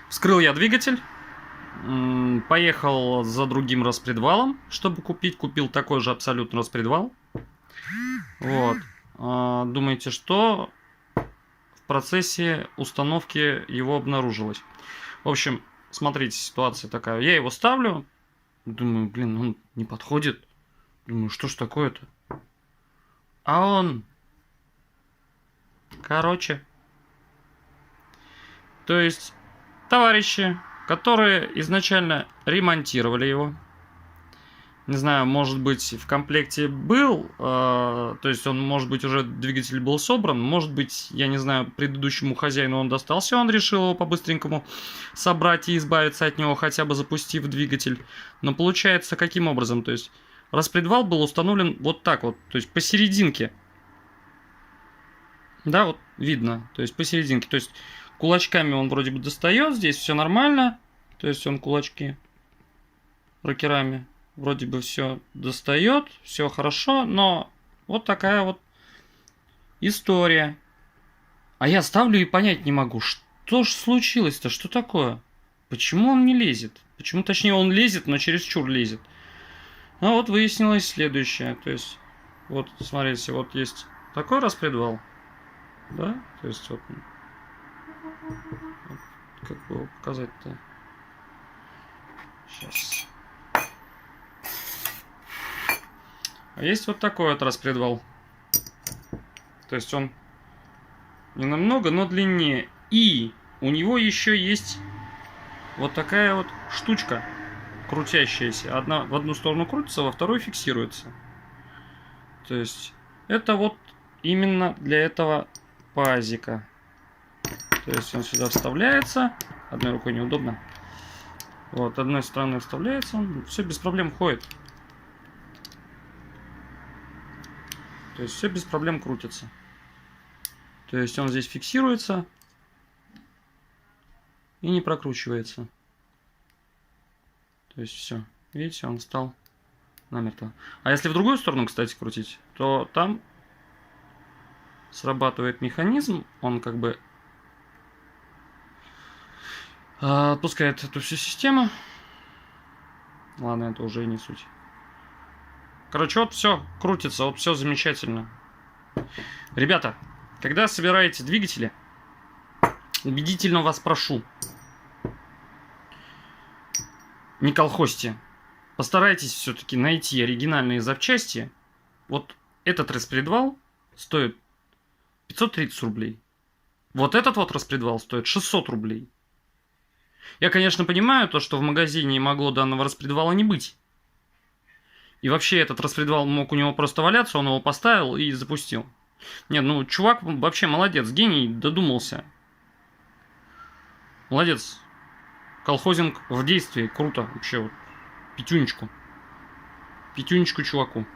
Вскрыл я двигатель. Поехал за другим распредвалом, чтобы купить. Купил такой же абсолютно распредвал. Вот. Думаете, что в процессе установки его обнаружилось? В общем, смотрите, ситуация такая. Я его ставлю. Думаю, блин, он не подходит. Думаю, что ж такое-то? А он... Короче. То есть, товарищи, которые изначально ремонтировали его, не знаю, может быть, в комплекте был, то есть он, может быть, уже двигатель был собран, может быть, я не знаю, предыдущему хозяину он достался, он решил его по-быстренькому собрать и избавиться от него, хотя бы запустив двигатель. Но получается, каким образом? То есть, распредвал был установлен вот так вот, то есть посерединке. Да, вот видно, то есть посерединке. То есть кулачками он вроде бы достает, здесь все нормально, то есть он кулачки рокерами вроде бы все достает, все хорошо, но вот такая вот история. А я ставлю и понять не могу, что ж случилось-то, что такое? Почему он не лезет? Почему, точнее, он лезет, но чересчур лезет? А вот выяснилось следующее. То есть, вот, смотрите, вот есть такой распредвал. Да? То есть, вот как бы его показать-то? Сейчас. А есть вот такой вот распредвал. То есть он не намного, но длиннее. И у него еще есть вот такая вот штучка крутящаяся. Одна в одну сторону крутится, во вторую фиксируется. То есть это вот именно для этого пазика. То есть он сюда вставляется. Одной рукой неудобно. Вот, одной стороны вставляется, он все без проблем ходит. То есть все без проблем крутится. То есть он здесь фиксируется и не прокручивается. То есть все. Видите, он стал намертво. А если в другую сторону, кстати, крутить, то там срабатывает механизм, он как бы отпускает эту всю систему. Ладно, это уже и не суть. Короче, вот все крутится, вот все замечательно. Ребята, когда собираете двигатели, убедительно вас прошу, не колхозьте. Постарайтесь все-таки найти оригинальные запчасти. Вот этот распредвал стоит 530 рублей. Вот этот вот распредвал стоит 600 рублей. Я, конечно, понимаю то, что в магазине могло данного распредвала не быть. И вообще этот распредвал мог у него просто валяться, он его поставил и запустил. Нет, ну чувак вообще молодец, гений, додумался. Молодец. Колхозинг в действии, круто. Вообще вот. Пятюнечку. Пятюнечку чуваку.